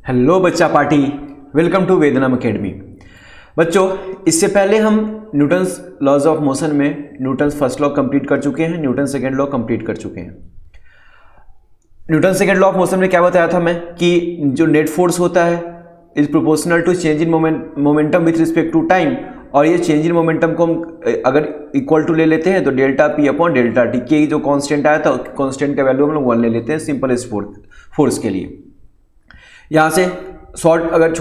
Hello बच्चा party, welcome to वेदनम academy. बच्चों, इससे पहले हम न्यूटन्स लॉज ऑफ मोशन में न्यूटन्स फर्स्ट लॉ कंप्लीट कर चुके हैं, न्यूटन सेकेंड लॉ कंप्लीट कर चुके हैं। Newton second law of motion में क्या बताया था मैं कि जो नेट फोर्स होता है is proportional to change in momentum with respect to time, और ये चेंज इन मोमेंटम को हम अगर इक्वल टू ले लेते हैं तो delta P upon delta T के जो कांस्टेंट आया था कांस्टेंट का वैल्यू हम लोग 1 ले लेते हैं सिंपलेस्ट फोर्स के लिए। यहाँ से अगर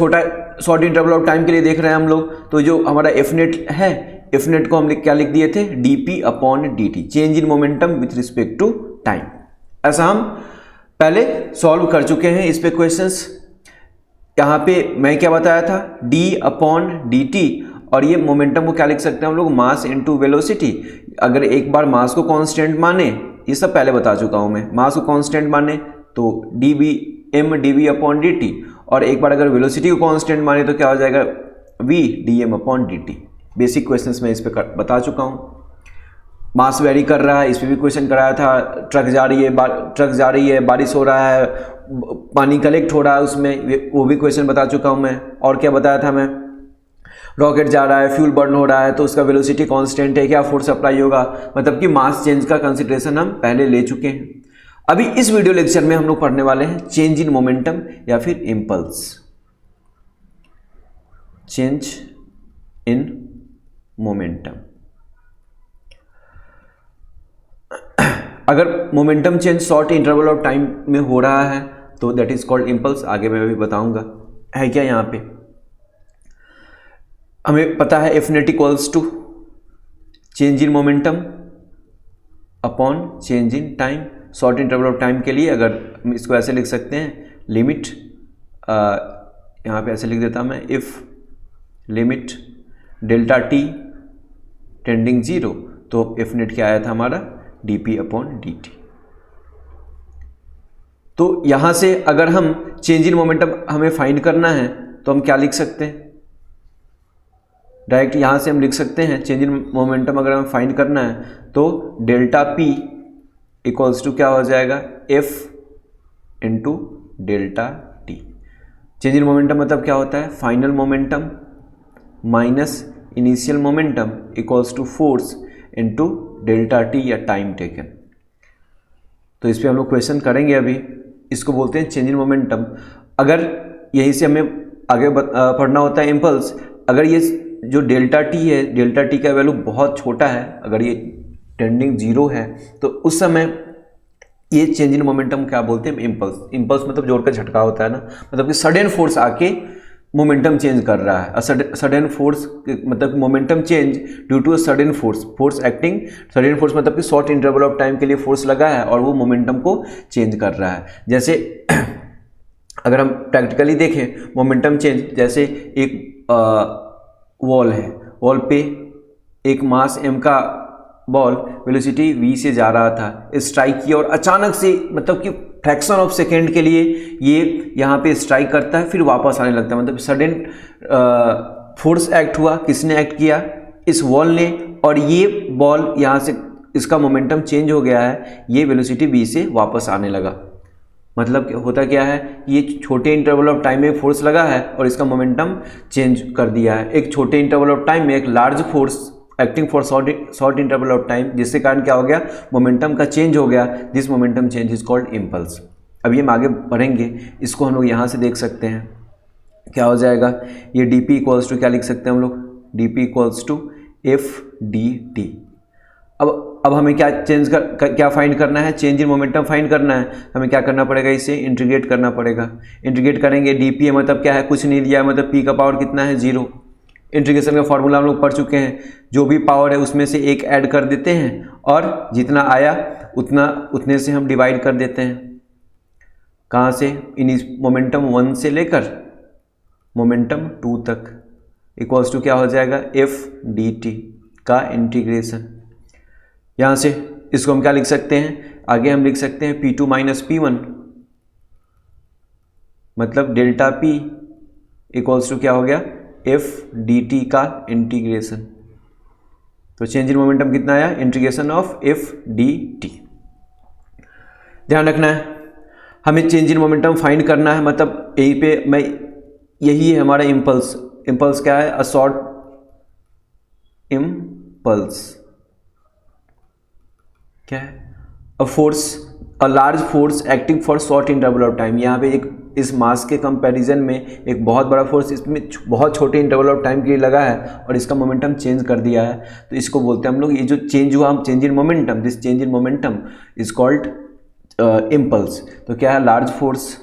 शॉर्ट इंटरवल ऑफ टाइम के लिए देख रहे हैं हम लोग, तो जो हमारा एफ नेट है, एफ नेट को हम क्या लिख दिए थे, D P upon D T, change in momentum with respect to time. ऐसा हम पहले सॉल्व कर चुके हैं इस पे क्वेश्चंस। यहाँ पे मैं क्या बताया था, डी अपॉन डी टी, और ये मोमेंटम को क्या लिख सकते हैं हम लोग, मास इनटू वेलोसिटी। अगर एक बार मास को कांस्टेंट माने, ये सब पहले बता चुका हूं मैं, मास को कांस्टेंट माने तो D B M D V upon D T, और एक बार अगर वेलोसिटी को कांस्टेंट माने तो क्या हो जाएगा, V D M upon D T. Basic questions में इस पे बता चुका हूँ। मास वेरी कर रहा है, इस पर भी क्वेश्चन कराया था। ट्रक जा रही है, बारिश हो रहा है, पानी कलेक्ट हो रहा है उसमें, वो भी क्वेश्चन बता चुका हूँ मैं। और क्या बताया था मैं, रॉकेट जा रहा है, फ्यूल बर्न हो रहा है, तो उसका वेलोसिटी कांस्टेंट है, क्या फोर्स अप्लाई होगा, मतलब कि मास चेंज का कंसिडरेशन हम पहले ले चुके हैं। अभी इस वीडियो लेक्चर में हम लोग पढ़ने वाले हैं चेंज इन मोमेंटम या फिर इम्पल्स। चेंज इन मोमेंटम, अगर momentum change short interval of time में हो रहा है तो दैट इज कॉल्ड इम्पल्स। आगे मैं भी बताऊंगा है क्या। यहां पे हमें पता है F net equals to change in momentum upon change in time. Short interval of time के लिए अगर हम इसको ऐसे लिख सकते हैं, लिमिट, यहाँ पे ऐसे लिख देता मैं, if limit delta T tending 0, तो एफ नेट क्या आया था हमारा, D P upon D T. तो यहाँ से अगर हम चेंज इन मोमेंटम हमें फाइंड करना है तो हम क्या लिख सकते हैं, डायरेक्ट यहाँ से हम लिख सकते हैं चेंज इन मोमेंटम अगर हमें फाइंड करना है तो डेल्टा पी इक्वल्स टू क्या हो जाएगा, F into delta T. Change in momentum मतलब क्या होता है, final momentum minus initial momentum equals to force into delta T या टाइम टेकन। तो इस पर हम लोग क्वेश्चन करेंगे अभी। इसको बोलते हैं चेंज इन मोमेंटम। अगर यहीं से हमें आगे पढ़ना होता है इम्पल्स, अगर ये जो डेल्टा टी है, डेल्टा टी का वैल्यू बहुत छोटा है, अगर ये टेंडिंग 0 है, तो उस समय ये चेंज इन मोमेंटम क्या बोलते हैं, इम्पल्स। इम्पल्स मतलब जोर का झटका होता है ना, मतलब कि सडन फोर्स आके मोमेंटम चेंज कर रहा है। सडन फोर्स मतलब momentum change due to a sudden force acting. Sudden force मतलब कि शॉर्ट इंटरवल ऑफ टाइम के लिए फोर्स लगा है और वो मोमेंटम को चेंज कर रहा है। जैसे अगर हम प्रैक्टिकली देखें मोमेंटम चेंज, जैसे एक वॉल है, वॉल पे एक मास m का बॉल वेलोसिटी v से जा रहा था, स्ट्राइक किया और अचानक से मतलब कि फ्रैक्शन ऑफ सेकेंड के लिए ये यहाँ पे स्ट्राइक करता है, फिर वापस आने लगता है। मतलब सडन फोर्स एक्ट हुआ, किसने एक्ट किया, इस वॉल ने, और ये बॉल यहाँ से इसका मोमेंटम चेंज हो गया है, ये वेलोसिटी v से वापस आने लगा। मतलब होता क्या है, ये छोटे इंटरवल ऑफ टाइम में फोर्स लगा है और इसका मोमेंटम चेंज कर दिया है। एक छोटे इंटरवल ऑफ टाइम में एक large force acting for short interval of time, जिसके कारण क्या हो गया, मोमेंटम का चेंज हो गया। This momentum change is called impulse. अभी हम आगे बढ़ेंगे, इसको हम लोग यहाँ से देख सकते हैं क्या हो जाएगा, ये डी पी इक्वल्स टू क्या लिख सकते हैं हम लोग, D P equals to F D T. अब हमें क्या क्या फाइंड करना है, चेंज इन मोमेंटम फाइंड करना है। हमें क्या करना पड़ेगा, इसे इंटीग्रेट करना पड़ेगा। इंटीग्रेट करेंगे, डी पी मतलब क्या है, कुछ नहीं दिया, मतलब पी का पावर कितना है, 0। इंटीग्रेशन का फॉर्मूला हम लोग पढ़ चुके हैं, जो भी पावर है उसमें से एक ऐड कर देते हैं और जितना आया उतने से हम डिवाइड कर देते हैं। कहाँ से, इन मोमेंटम 1 से लेकर मोमेंटम 2 तक इक्वल्स टू क्या हो जाएगा, एफ डी टी का इंटीग्रेशन। यहाँ से इसको हम क्या लिख सकते हैं, आगे हम लिख सकते हैं P2 माइनस P1, मतलब डेल्टा P इक्वल्स टू क्या हो गया, एफ डी टी का इंटीग्रेशन। तो चेंज इन मोमेंटम कितना आया, integration of F D T. ध्यान रखना है, हमें चेंज इन मोमेंटम फाइंड करना है, मतलब यहीं पे मैं, यही है हमारा इम्पल्स। इम्पल्स क्या है? अ शॉर्ट इम्पल्स क्या है? A force, a large force acting for short interval of time. यहाँ पे एक इस मास के कंपैरिजन में एक बहुत बड़ा फोर्स इसमें बहुत छोटे इंटरवल ऑफ टाइम के लिए लगा है और इसका मोमेंटम चेंज कर दिया है, तो इसको बोलते हैं हम लोग, ये जो चेंज हुआ हम change in momentum, this change in momentum is called impulse. तो क्या है? Large force,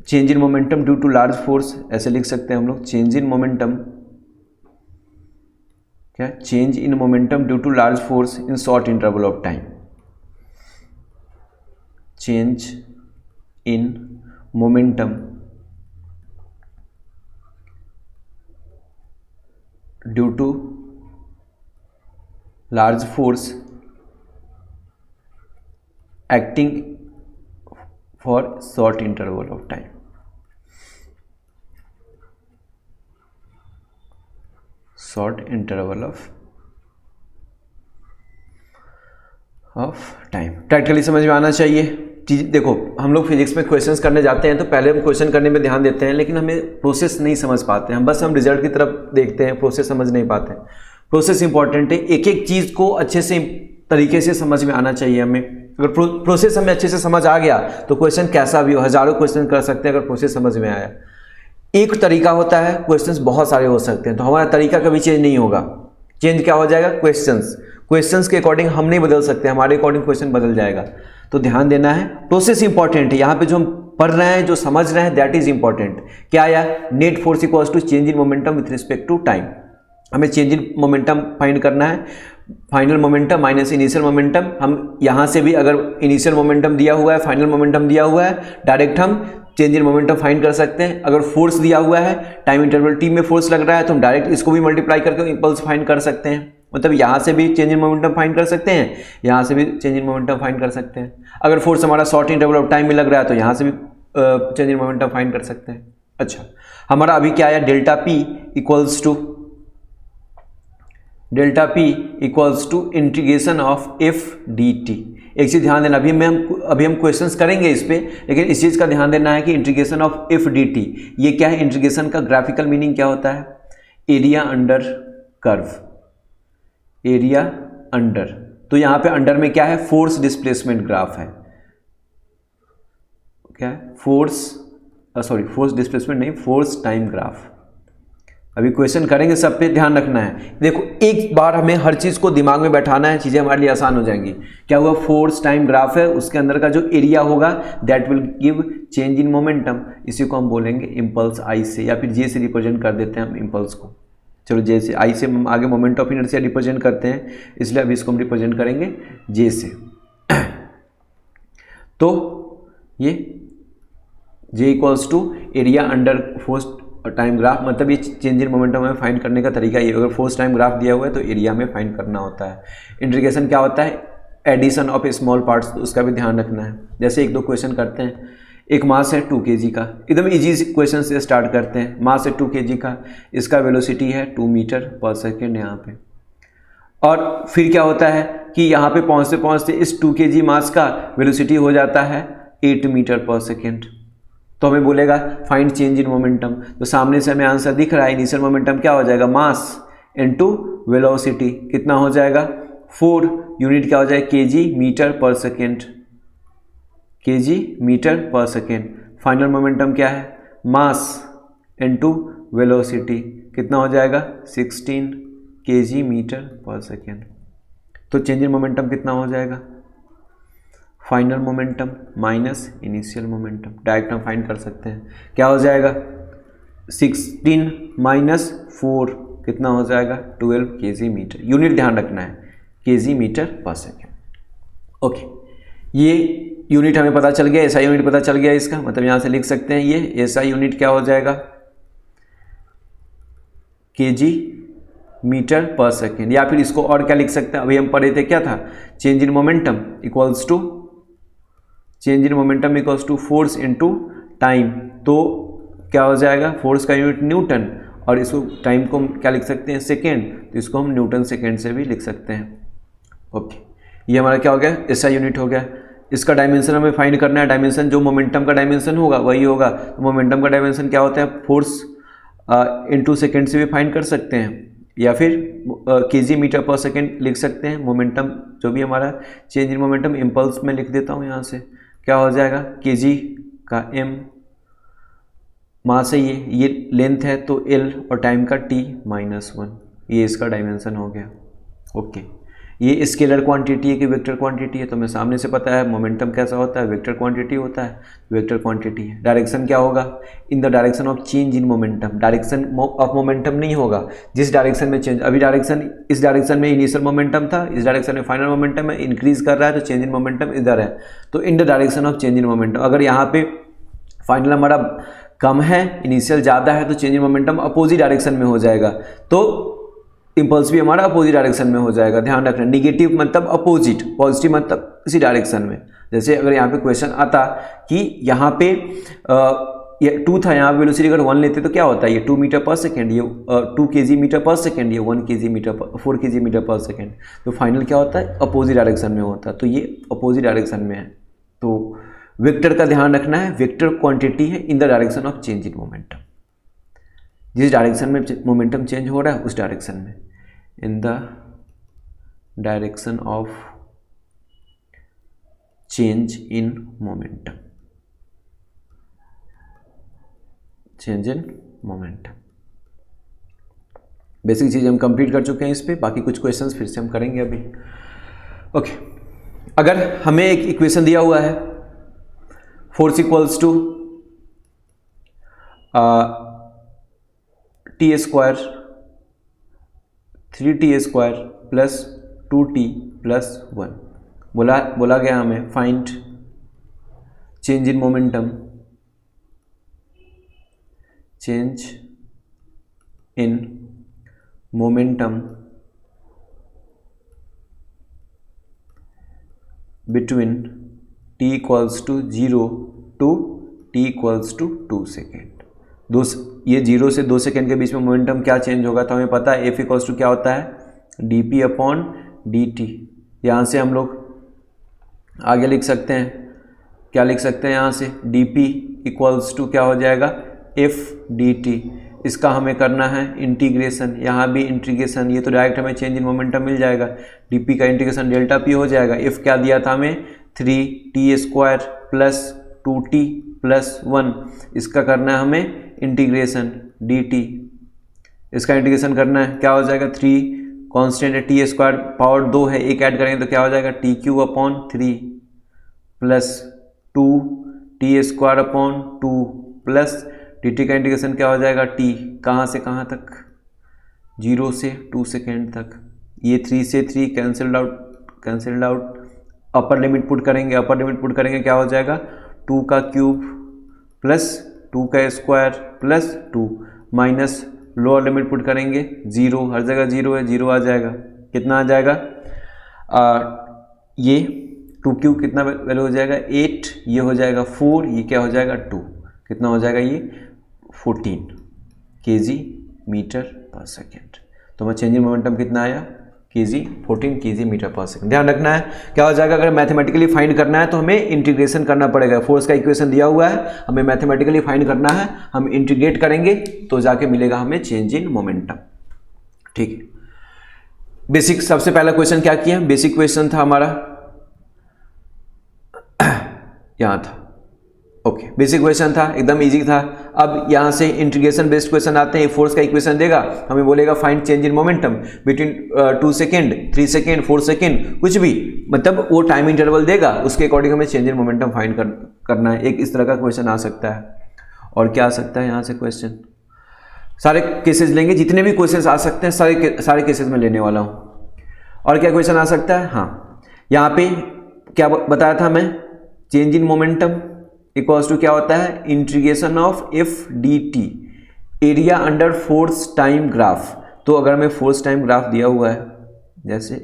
change in momentum due to large force, ऐसे लिख सकते हैं हम लोग, चेंज इन मोमेंटम, क्या? Change in momentum due to large force in short interval of time. Change in momentum due to large force acting for short interval of time. Short interval of time practically समझ में आना चाहिए। चीज देखो, हम लोग physics में questions करने जाते हैं तो पहले हम क्वेश्चन करने में ध्यान देते हैं, लेकिन हमें प्रोसेस नहीं समझ पाते हैं, हम रिजल्ट की तरफ देखते हैं, प्रोसेस समझ नहीं पाते हैं। प्रोसेस इंपॉर्टेंट है, एक एक चीज़ को अच्छे से तरीके से समझ में आना चाहिए हमें। अगर प्रोसेस हमें अच्छे से समझ आ गया तो क्वेश्चन कैसा भी हो, हजारों क्वेश्चन कर सकते हैं अगर प्रोसेस समझ में आया। एक तरीका होता है, क्वेश्चंस बहुत सारे हो सकते हैं, तो हमारा तरीका कभी चेंज नहीं होगा। चेंज क्या हो जाएगा? क्वेश्चंस के अकॉर्डिंग हम नहीं बदल सकते, हमारे अकॉर्डिंग क्वेश्चन बदल जाएगा। तो ध्यान देना है, प्रोसेस इंपॉर्टेंट है। यहाँ पे जो हम पढ़ रहे हैं, जो समझ रहे हैं, दैट इज इंपॉर्टेंट। क्या आया? Net force equals to change in momentum with respect to time. हमें चेंज इन मोमेंटम फाइंड करना है, final momentum minus initial momentum. हम यहाँ से भी अगर इनिशियल मोमेंटम दिया हुआ है, फाइनल मोमेंटम दिया हुआ है, डायरेक्ट हम चेंज इन मोमेंटम फाइंड कर सकते हैं। अगर फोर्स दिया हुआ है, टाइम इंटरवल टी में फोर्स लग रहा है, तो हम डायरेक्ट इसको भी मल्टीप्लाई करके इम्पल्स फाइंड कर सकते हैं। मतलब यहाँ से भी चेंज इन मोमेंटम फाइंड कर सकते हैं, यहाँ से भी चेंज इन मोमेंटम फाइंड कर सकते हैं। अगर फोर्स हमारा शॉर्ट इंटरवल ऑफ टाइम में लग रहा है तो यहाँ से भी चेंज इन मोमेंटम फाइंड कर सकते हैं। अच्छा, हमारा अभी क्या आया? Delta P equals to integration of F D T. एक चीज़ ध्यान देना, अभी हम क्वेश्चंस करेंगे इस पे, लेकिन इस चीज़ का ध्यान देना है कि integration of F D T ये क्या है? इंटीग्रेशन का ग्राफिकल मीनिंग क्या होता है? Area under curve, area under. तो यहाँ पे अंडर में क्या है? फोर्स डिस्प्लेसमेंट ग्राफ है। क्या है? फोर्स डिस्प्लेसमेंट नहीं, फोर्स टाइम ग्राफ। अभी क्वेश्चन करेंगे, सब पे ध्यान रखना है। देखो, एक बार हमें हर चीज़ को दिमाग में बैठाना है, चीज़ें हमारे लिए आसान हो जाएंगी। क्या हुआ? फोर्स टाइम ग्राफ है, उसके अंदर का जो एरिया होगा that will give change in momentum. इसी को हम बोलेंगे इम्पल्स आई से, या फिर जे से रिप्रेजेंट कर देते हैं हम इम्पल्स को। चलो, जे से, आई से हम आगे मोमेंट ऑफ इनर्शिया रिप्रेजेंट करते हैं, इसलिए अभी इसको हम रिप्रेजेंट करेंगे जे से। तो ये J equals to area under force time graph, मतलब ये चेंज इन मोमेंटम में फाइंड करने का तरीका ये। अगर फोर्स टाइम ग्राफ दिया हुआ है तो एरिया में फाइंड करना होता है। इंटीग्रेशन क्या होता है? एडिशन ऑफ स्मॉल पार्ट्स, उसका भी ध्यान रखना है। जैसे एक दो क्वेश्चन करते हैं, एक मास है 2 kg का, एकदम इजी क्वेश्चन से स्टार्ट करते हैं। मास है 2 kg का, इसका वेलोसिटी है 2 मीटर पर सेकेंड यहाँ पे। और फिर क्या होता है कि यहाँ पे पहुँचते पहुँचते इस 2 kg मास का वेलोसिटी हो जाता है 8 मीटर पर सेकेंड। तो हमें बोलेगा फाइंड चेंज इन मोमेंटम। तो सामने से हमें आंसर दिख रहा है, इनिशियल मोमेंटम क्या हो जाएगा? Mass into velocity. कितना हो जाएगा? 4। यूनिट क्या हो जाएगा? kg मीटर पर सेकेंड, kg मीटर पर सेकेंड। फाइनल मोमेंटम क्या है? Mass into velocity. कितना हो जाएगा? 16 kg मीटर पर सेकेंड। तो चेंज इन मोमेंटम कितना हो जाएगा? Final momentum minus initial momentum, direct हम फाइंड कर सकते हैं। क्या हो जाएगा? 16 माइनस 4 कितना हो जाएगा? 12 kg मीटर। यूनिट ध्यान रखना है, kg मीटर पर सेकेंड। ओके, ये यूनिट हमें पता चल गया, एसआई यूनिट पता चल गया इसका, मतलब यहाँ से लिख सकते हैं ये एसआई यूनिट क्या हो जाएगा? kg मीटर पर सेकेंड। या फिर इसको और क्या लिख सकते हैं? अभी हम पढ़े थे, क्या था? Change in momentum equals to force into time. तो क्या हो जाएगा? फोर्स का यूनिट न्यूटन, और इसको टाइम को हम क्या लिख सकते हैं? सेकेंड। तो इसको हम न्यूटन सेकेंड से भी लिख सकते हैं। ओके, ये हमारा क्या हो गया? एसआई यूनिट हो गया। इसका डायमेंशन हमें फाइंड करना है। डायमेंशन जो मोमेंटम का डायमेंशन होगा वही होगा। तो मोमेंटम का डायमेंशन क्या होता है, फोर्स इनटू सेकेंड से भी फाइंड कर सकते हैं, या फिर केजी मीटर पर सेकेंड लिख सकते हैं। मोमेंटम जो भी हमारा चेंज इन मोमेंटम इम्पल्स में लिख देता हूँ यहाँ से, क्या हो जाएगा केजी का m मास है, ये लेंथ है तो l और टाइम का t -1, ये इसका डायमेंशन हो गया। ओके, ये स्केलर क्वांटिटी है कि वेक्टर क्वांटिटी है, तो हमें सामने से पता है मोमेंटम कैसा होता है, वेक्टर क्वांटिटी होता है, वेक्टर क्वांटिटी है। डायरेक्शन क्या होगा, in the direction of change in momentum, direction of momentum नहीं होगा, जिस डायरेक्शन में चेंज, अभी डायरेक्शन इस डायरेक्शन में इनिशियल मोमेंटम था, इस डायरेक्शन में फाइनल मोमेंटम है, इंक्रीज कर रहा है तो चेंज इन मोमेंटम इधर है, तो in the direction of change in momentum. अगर यहाँ पे फाइनल हमारा कम है, इनिशियल ज़्यादा है, तो change in momentum opposite direction में हो जाएगा, तो इम्पल्स भी हमारा अपोजिट डायरेक्शन में हो जाएगा। ध्यान रखना, निगेटिव मतलब अपोजिट, पॉजिटिव मतलब इसी डायरेक्शन में। जैसे अगर यहाँ पे क्वेश्चन आता कि यहाँ पे ये 2 था, यहाँ पे वेलोसिटी अगर 1 लेते तो क्या होता है, ये 2 मीटर पर सेकेंड, ये 2 kg मीटर पर सेकेंड, ये 1 kg मीटर पर 4 kg मीटर पर सेकेंड, तो फाइनल क्या होता है, अपोजिट डायरेक्शन में होता है, तो ये अपोजिट डायरेक्शन में है। तो वेक्टर का ध्यान रखना है, वेक्टर क्वांटिटी है in the direction of change in momentum, जिस डायरेक्शन में मोमेंटम चेंज हो रहा है उस डायरेक्शन में, in the direction of change in momentum, change in momentum. Basic चीज हम कंप्लीट कर चुके हैं इस पे, बाकी कुछ क्वेश्चंस फिर से हम करेंगे अभी। ओके, अगर हमें एक इक्वेशन दिया हुआ है, force equals to T square 3t² plus 2t plus 1, बोला गया हमें find change in momentum, change in momentum between t equals to 0 to t equals to 2 second. ये 0 से 2 सेकेंड के बीच में मोमेंटम क्या चेंज होगा, तो हमें पता है F इक्वल्स टू क्या होता है, dp अपॉन dt। यहाँ से हम लोग आगे लिख सकते हैं, क्या लिख सकते हैं यहाँ से, dp इक्वल्स टू क्या हो जाएगा, f dt। इसका हमें करना है इंटीग्रेशन, यहाँ भी इंटीग्रेशन, ये तो डायरेक्ट हमें चेंज इन मोमेंटम मिल जाएगा, dp का इंटीग्रेशन डेल्टा p हो जाएगा। f क्या दिया था हमें, 3t² प्लस 2t प्लस 1, इसका करना है हमें इंटीग्रेशन dt, इसका इंटीग्रेशन करना है, क्या हो जाएगा, 3 कांस्टेंट है, t² पावर 2 है, एक ऐड करेंगे तो क्या हो जाएगा, t³ upon 3 plus 2t² upon 2 plus dt का इंटीग्रेशन क्या हो जाएगा, t कहाँ से कहाँ तक, 0 से 2 सेकेंड तक, ये 3 से 3 cancelled out, upper limit put करेंगे क्या हो जाएगा, 2 का क्यूब प्लस 2 का square plus 2 minus lower limit put करेंगे 0, हर जगह 0 है, 0 आ जाएगा, कितना आ जाएगा, ये 2 क्यूब कितना वैल्यू हो जाएगा 8, ये हो जाएगा 4, ये क्या हो जाएगा 2, कितना हो जाएगा ये 14 kg मीटर पर सेकेंड। तो हमारा चेंज इन मोमेंटम कितना आया, 14 kg मीटर पर सेकेंड। ध्यान रखना है क्या हो जाएगा, अगर मैथमेटिकली फाइंड करना है तो हमें इंटीग्रेशन करना पड़ेगा। फोर्स का इक्वेशन दिया हुआ है, हमें मैथमेटिकली फाइंड करना है, हम इंटीग्रेट करेंगे तो जाके मिलेगा हमें चेंज इन मोमेंटम। ठीक है, बेसिक सबसे पहला क्वेश्चन क्या किया, बेसिक क्वेश्चन था हमारा यहाँ था। ओके, बेसिक क्वेश्चन था, एकदम इजी था। अब यहाँ से इंटीग्रेशन बेस्ड क्वेश्चन आते हैं। फोर्स का इक्वेशन देगा, हमें बोलेगा find change in momentum between 2 second 3 second 4 second, कुछ भी, मतलब वो टाइम इंटरवल देगा, उसके अकॉर्डिंग हमें चेंज इन मोमेंटम फाइंड करना है। एक इस तरह का क्वेश्चन आ सकता है। और क्या आ सकता है यहाँ से क्वेश्चन, सारे केसेस लेंगे, जितने भी क्वेश्चन आ सकते हैं सारे केसेस में लेने वाला हूँ। और क्या क्वेश्चन आ सकता है, हाँ यहाँ पे क्या बताया था मैं, change in momentum equals to क्या होता है, integration of F D T, area under force time graph. तो अगर हमें फोर्स टाइम ग्राफ दिया हुआ है, जैसे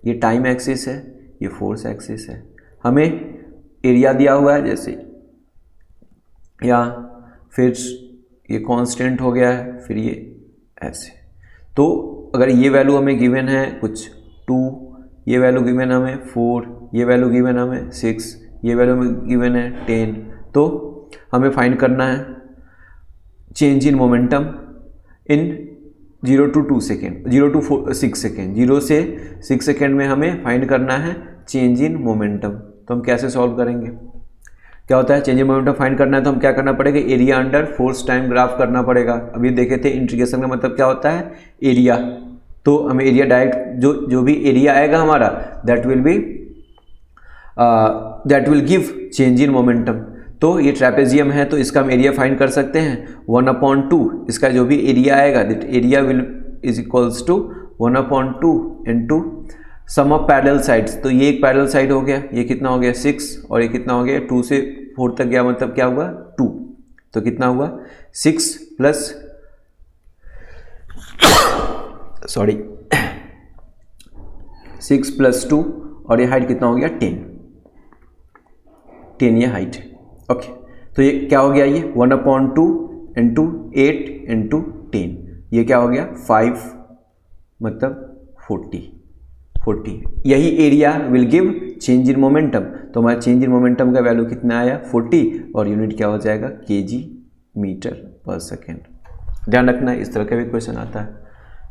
ये टाइम एक्सिस है, ये फोर्स एक्सिस है, हमें एरिया दिया हुआ है जैसे यहाँ, फिर ये कांस्टेंट हो गया है, फिर ये ऐसे। तो अगर ये वैल्यू हमें गिवन है कुछ 2, ये वैल्यू गिवन हमें 4, ये वैल्यू गिवन हमें 6, ये वैल्यू गिवन है 10। तो हमें फाइंड करना है change in momentum in 0 to 2 second, 0 to 6 second, 0 से 6 सेकेंड में हमें फाइंड करना है चेंज इन मोमेंटम। तो हम कैसे सॉल्व करेंगे? क्या होता है, चेंज इन मोमेंटम फाइंड करना है तो हम क्या करना पड़ेगा, area under force time graph करना पड़ेगा। अभी देखे थे इंटीग्रेशन का मतलब क्या होता है, एरिया। तो हमें एरिया डायरेक्ट जो भी एरिया आएगा हमारा that will give change in momentum. तो ये ट्रेपेजियम है तो इसका हम एरिया फाइंड कर सकते हैं 1/2। इसका जो भी एरिया आएगा that area will is equals to 1/2 into sum of parallel sides. तो ये एक पैरेलल साइड हो गया, ये कितना हो गया 6, और ये कितना हो गया 2 से 4 तक गया, मतलब क्या हुआ 2। तो कितना हुआ 6 प्लस 2, और ये हाइट कितना हो गया 10 ये हाइट। ओके, तो ये क्या हो गया, ये 1/2 इंटू 8 इंटू 10, ये क्या हो गया 5, मतलब 40। यही area will give change in momentum. तो हमारा चेंज इन मोमेंटम का वैल्यू कितना आया 40, और यूनिट क्या हो जाएगा kg मीटर पर सेकेंड। ध्यान रखना इस तरह का भी क्वेश्चन आता है।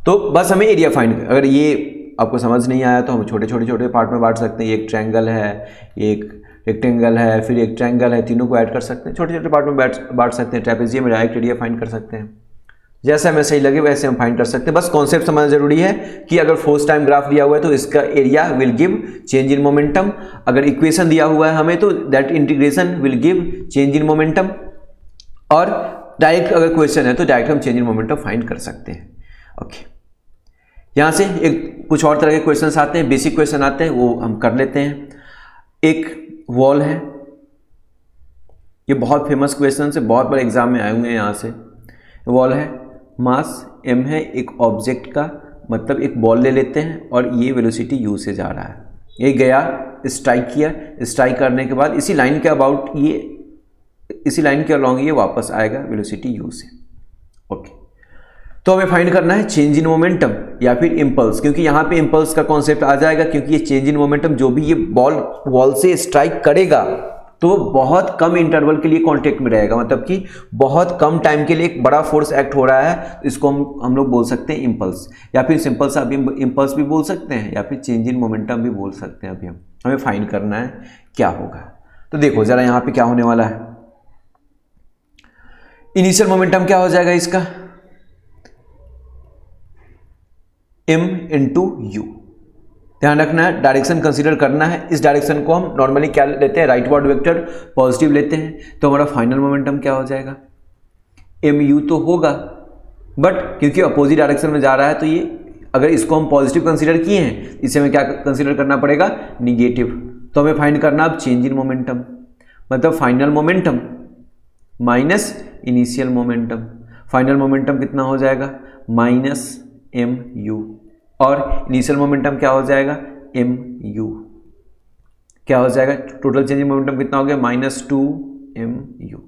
तो बस हमें एरिया फाइंड, अगर ये आपको समझ नहीं आया तो हम छोटे पार्ट में बांट सकते हैं। एक ट्रायंगल है, एक रेक्टेंगल है, फिर एक ट्रायंगल है, तीनों को ऐड कर सकते हैं, छोटे पार्ट में बांट सकते हैं। ट्रेपेजियम में डायरेक्ट एरिया फाइंड कर सकते हैं, जैसा हमें सही लगे वैसे हम फाइंड कर सकते हैं। बस कॉन्सेप्ट समझना जरूरी है कि अगर फोर्स टाइम ग्राफ दिया हुआ है तो इसका area will give change in momentum. अगर इक्वेशन दिया हुआ है हमें तो that integration will give change in momentum. और डायरेक्ट अगर क्वेश्चन है तो डायरेक्ट हम चेंज इन मोमेंटम फाइंड कर सकते हैं। ओके, यहाँ से एक कुछ और तरह के क्वेश्चंस आते हैं, बेसिक क्वेश्चन आते हैं, वो हम कर लेते हैं। एक वॉल है, ये बहुत फेमस क्वेश्चन है, बहुत बार एग्जाम में आए हुए हैं। यहाँ से वॉल है, मास m है एक ऑब्जेक्ट का, मतलब एक बॉल ले लेते हैं और ये वेलोसिटी u से जा रहा है। ये गया, स्ट्राइक किया, स्ट्राइक करने के बाद इसी लाइन के अबाउट इसी लाइन के अलॉन्ग ये वापस आएगा वेलोसिटी u से। ओके, तो हमें फाइंड करना है चेंज इन मोमेंटम या फिर इम्पल्स, क्योंकि यहाँ पे इम्पल्स का कॉन्सेप्ट आ जाएगा, क्योंकि ये चेंज इन मोमेंटम जो भी ये बॉल वॉल से स्ट्राइक करेगा तो बहुत कम इंटरवल के लिए कांटेक्ट में रहेगा, मतलब कि बहुत कम टाइम के लिए एक बड़ा फोर्स एक्ट हो रहा है, इसको हम लोग बोल सकते हैं इम्पल्स, या फिर सिंपल सा इम्पल्स भी बोल सकते हैं, या फिर चेंज इन मोमेंटम भी बोल सकते हैं। अभी हमें फाइंड करना है क्या होगा। तो देखो जरा यहाँ पे क्या होने वाला है, इनिशियल मोमेंटम क्या हो जाएगा इसका m इंटू यू। ध्यान रखना है, डायरेक्शन कंसीडर करना है। इस डायरेक्शन को हम नॉर्मली क्या लेते हैं, राइटवर्ड वेक्टर पॉजिटिव लेते हैं। तो हमारा फाइनल मोमेंटम क्या हो जाएगा, mu तो होगा, बट क्योंकि अपोजिट डायरेक्शन में जा रहा है तो ये अगर इसको हम पॉजिटिव कंसीडर किए हैं, इसे हमें क्या कंसीडर करना पड़ेगा, निगेटिव। तो हमें फाइंड करना अब चेंज इन मोमेंटम, मतलब final momentum minus initial momentum. Final momentum कितना हो जाएगा, माइनस mu, और इनिशियल मोमेंटम क्या हो जाएगा, mu। क्या हो जाएगा, टोटल चेंज इन मोमेंटम कितना हो गया, -2mu।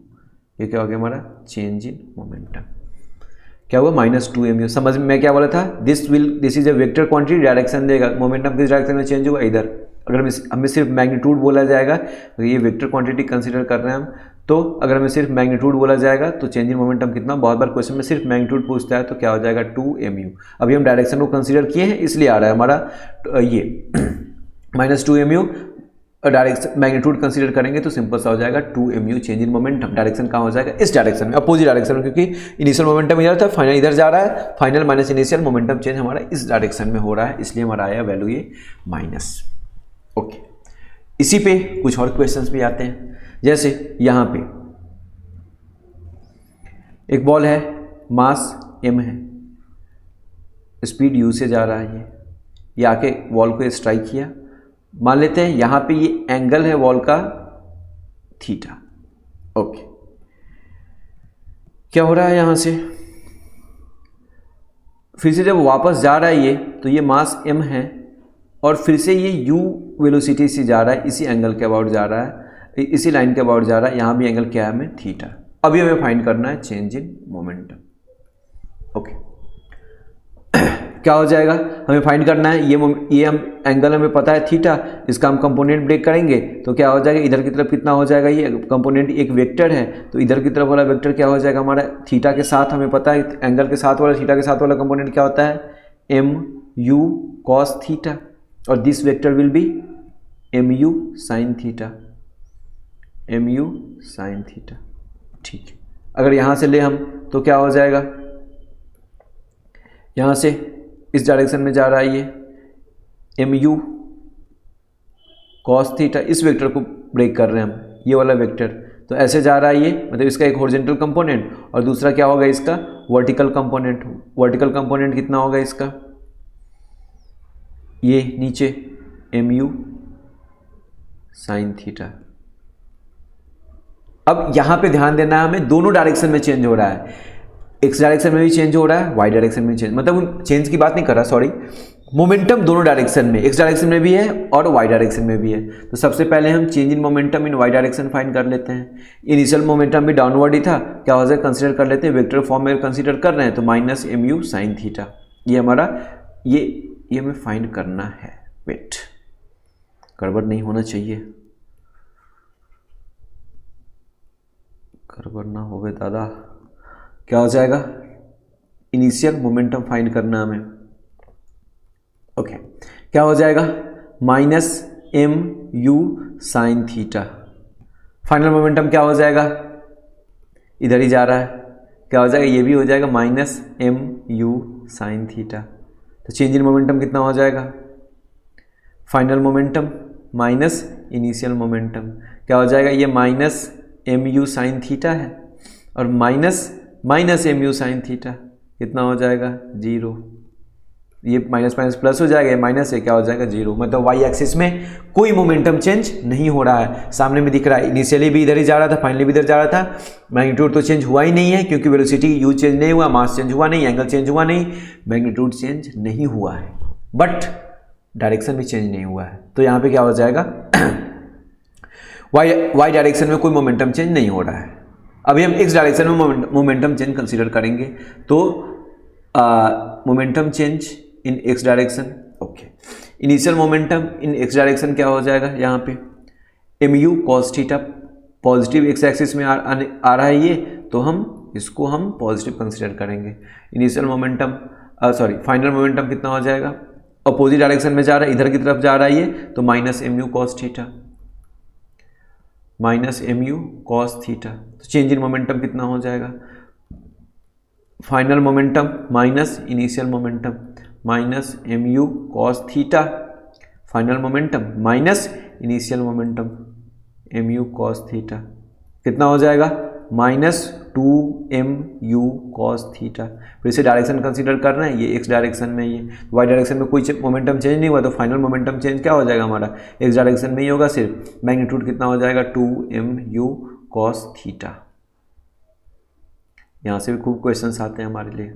ये क्या हो गया हमारा चेंज इन मोमेंटम, क्या हुआ -2mu। समझ में मैं क्या बोला था, this is a vector quantity, direction देगा, मोमेंटम किस डायरेक्शन में चेंज होगा, इधर। अगर हमें सिर्फ मैग्नीट्यूड बोला जाएगा तो ये वेक्टर क्वांटिटी कंसीडर कर रहे हैं हम, तो अगर हमें सिर्फ मैग्नीट्यूड बोला जाएगा तो चेंज इन मोमेंटम कितना, बहुत बार क्वेश्चन में सिर्फ मैग्नीट्यूड पूछता है, तो क्या हो जाएगा 2mu। अभी हम डायरेक्शन को कंसीडर किए हैं इसलिए आ रहा है हमारा ये -2mu। डायरेक्शन मैग्नीट्यूड कंसीडर करेंगे तो सिंपल सा हो जाएगा 2mu change in momentum. Direction कहाँ हो जाएगा, इस डायरेक्शन में, अपोजिट डायरेक्शन में, क्योंकि इनिशियल मोमेंटम इधर था, फाइनल इधर जा रहा है। Final minus initial momentum change हमारा इस डायरेक्शन में हो रहा है, इसलिए हमारा आया वैल्यू ये माइनस। ओके, इसी पे कुछ और क्वेश्चंस भी आते हैं, जैसे यहाँ पे एक बॉल है, मास m है, स्पीड u से जा रहा है, ये आके वॉल को स्ट्राइक किया। मान लेते हैं यहाँ पे ये एंगल है वॉल का थीटा। ओके, क्या हो रहा है यहाँ से, फिर से जब वापस जा रहा है ये, तो ये मास m है और फिर से ये u वेलोसिटी से जा रहा है, इसी एंगल के अबाउट जा रहा है, इसी लाइन के अबाउट जा रहा है। यहाँ भी एंगल क्या है हमें, थीटा। अभी हमें फाइंड करना है चेंज इन मोमेंटम। ओके, क्या हो जाएगा, हमें फाइंड करना है ये हम एंगल हमें पता है थीटा, इसका हम कंपोनेंट ब्रेक करेंगे तो क्या हो जाएगा, इधर की तरफ कितना हो जाएगा, ये कंपोनेंट एक वेक्टर है तो इधर की तरफ वाला वेक्टर क्या हो जाएगा हमारा थीटा के साथ, हमें पता है एंगल के साथ वाला थीटा के साथ वाला कंपोनेंट क्या होता है एम यू कॉस थीटा, और this vector will be m u sine theta, m u sine theta. ठीक है, अगर यहाँ से ले हम तो क्या हो जाएगा, यहाँ से इस डायरेक्शन में जा रहा है ये एम यू कॉस थीटा, इस वेक्टर को ब्रेक कर रहे हैं हम, ये वाला वेक्टर तो ऐसे जा रहा है ये, मतलब इसका एक हॉरिजॉन्टल कंपोनेंट और दूसरा क्या होगा इसका वर्टिकल कंपोनेंट। वर्टिकल कंपोनेंट कितना होगा इसका, ये नीचे एम यू साइन थीटा। अब यहां पे ध्यान देना है हमें, दोनों डायरेक्शन में चेंज हो रहा है, एक्स डायरेक्शन में भी चेंज हो रहा है, वाई डायरेक्शन में चेंज, मतलब चेंज की बात नहीं कर रहा, सॉरी, मोमेंटम दोनों डायरेक्शन में, एक्स डायरेक्शन में भी है और वाई डायरेक्शन में भी है। तो सबसे पहले हम change in momentum in y direction find कर लेते हैं। इनिशियल मोमेंटम भी डाउनवर्ड ही था, क्या हो जाएगा कंसिडर कर लेते हैं, वेक्टर फॉर्म में कंसिडर कर रहे हैं तो minus m u sine theta, ये हमारा ये हमें फाइंड करना है। वेट, गड़बड़ नहीं होना चाहिए, गड़बड़ ना हो गए दादा। क्या हो जाएगा, इनिशियल मोमेंटम फाइंड करना हमें, ओके क्या हो जाएगा minus m u sine theta, final momentum क्या हो जाएगा, इधर ही जा रहा है, क्या हो जाएगा ये भी हो जाएगा minus m u sine theta. तो चेंज इन मोमेंटम कितना हो जाएगा, final momentum minus initial momentum, क्या हो जाएगा ये minus m u sine theta है और minus m u sine theta कितना हो जाएगा 0, ये माइनस माइनस प्लस हो जाएगा, माइनस से क्या हो जाएगा 0, मतलब वाई एक्सिस में कोई मोमेंटम चेंज नहीं हो रहा है, सामने में दिख रहा है इनिशियली भी इधर ही जा रहा था, फाइनली भी इधर जा रहा था, मैग्नीट्यूड तो चेंज हुआ ही नहीं है क्योंकि वेलोसिटी यू चेंज नहीं हुआ, मास चेंज हुआ नहीं, एंगल चेंज हुआ नहीं, मैग्नीट्यूड चेंज नहीं हुआ है, बट डायरेक्शन भी चेंज नहीं हुआ है। तो यहाँ पे क्या हो जाएगा वाई डायरेक्शन में कोई मोमेंटम चेंज नहीं हो रहा है। अभी हम एक्स डायरेक्शन में मोमेंटम चेंज कंसीडर करेंगे, तो momentum change in x direction, okay initial momentum in x direction क्या हो जाएगा, यहाँ पे m u cos theta, positive x axis में आ रहा है ये, तो हम इसको हम पॉजिटिव कंसीडर करेंगे। Initial momentum sorry final momentum कितना हो जाएगा, अपोजिट डायरेक्शन में जा रहा है, इधर की तरफ जा रहा है ये, तो minus m u cos theta, minus m u cos theta. तो चेंज इन मोमेंटम कितना हो जाएगा, final momentum minus initial momentum, minus m u cos theta, final momentum minus initial momentum m u cos theta, कितना हो जाएगा minus 2m u cos theta. फिर इसे direction consider कर रहे हैं, ये एक्स डायरेक्शन में, ये वाई डायरेक्शन में कोई मोमेंटम चेंज नहीं हुआ, तो फाइनल मोमेंटम चेंज क्या हो जाएगा हमारा एक्स डायरेक्शन में ही होगा, सिर्फ मैग्नीट्यूड कितना हो जाएगा 2m u cos थीटा। यहाँ से भी खूब क्वेश्चंस आते हैं हमारे लिए।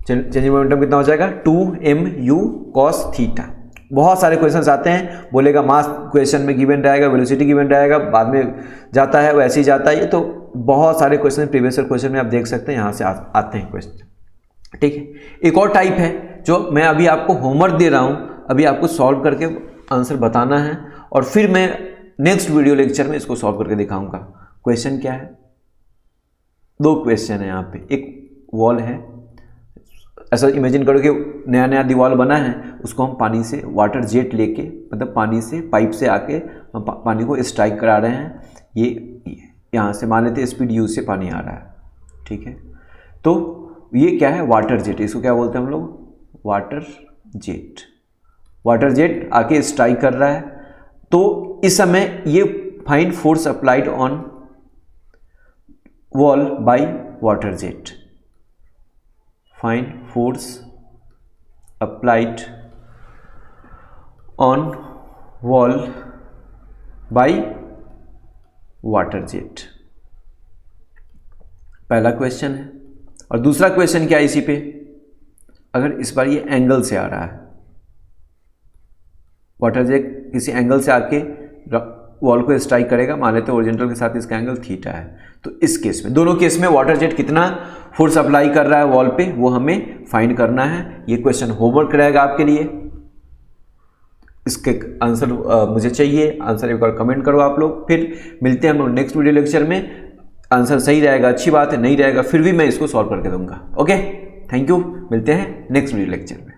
चेंजिंग मोमेंटम कितना हो जाएगा 2m u cos थीटा। बहुत सारे क्वेश्चंस आते हैं, बोलेगा मास क्वेश्चन में गिवन रहेगा, वेलोसिटी गिवन रहेगा, बाद में जाता है वैसे ही जाता है, ये तो बहुत सारे क्वेश्चन प्रीवियस ईयर क्वेश्चन में आप देख सकते हैं, यहाँ से आते हैं क्वेश्चन। ठीक है, एक और टाइप है जो मैं अभी आपको होमवर्क दे रहा हूँ, अभी आपको सॉल्व करके आंसर बताना है और फिर मैं नेक्स्ट वीडियो लेक्चर में इसको सॉल्व करके दिखाऊंगा। क्वेश्चन क्या है, 2 क्वेश्चन है यहाँ पे। एक वॉल है, ऐसा इमेजिन करो कि नया नया दीवार बना है, उसको हम पानी से वाटर जेट लेके, मतलब पानी से पाइप से आके हम पानी को स्ट्राइक करा रहे हैं। ये यहाँ से मान लेते हैं स्पीड यू से पानी आ रहा है, ठीक है। तो ये क्या है, वाटर जेट, इसको क्या बोलते हैं हम लोग, वाटर जेट। वाटर जेट आके स्ट्राइक कर रहा है, तो इस समय ये find force applied on wall by water jet, find force applied on wall by water jet। पहला क्वेश्चन है। और दूसरा क्वेश्चन क्या है इसी पे, अगर इस बार ये एंगल से आ रहा है, वाटर जेट किसी एंगल से आके वॉल को स्ट्राइक करेगा, मान लेते हैं ओरिजेंटल के साथ इसका एंगल थीटा है। तो इस केस में, दोनों केस में वाटर जेट कितना फोर्स अप्लाई कर रहा है वॉल पे, वो हमें फाइंड करना है। ये क्वेश्चन होमवर्क रहेगा आपके लिए। इसके आंसर मुझे चाहिए, आंसर एक बार कमेंट करो आप लोग। फिर मिलते हैं हम लोग नेक्स्ट वीडियो लेक्चर में। आंसर सही रहेगा अच्छी बात है, नहीं रहेगा फिर भी मैं इसको सॉल्व करके दूंगा। ओके, थैंक यू, मिलते हैं नेक्स्ट वीडियो लेक्चर में।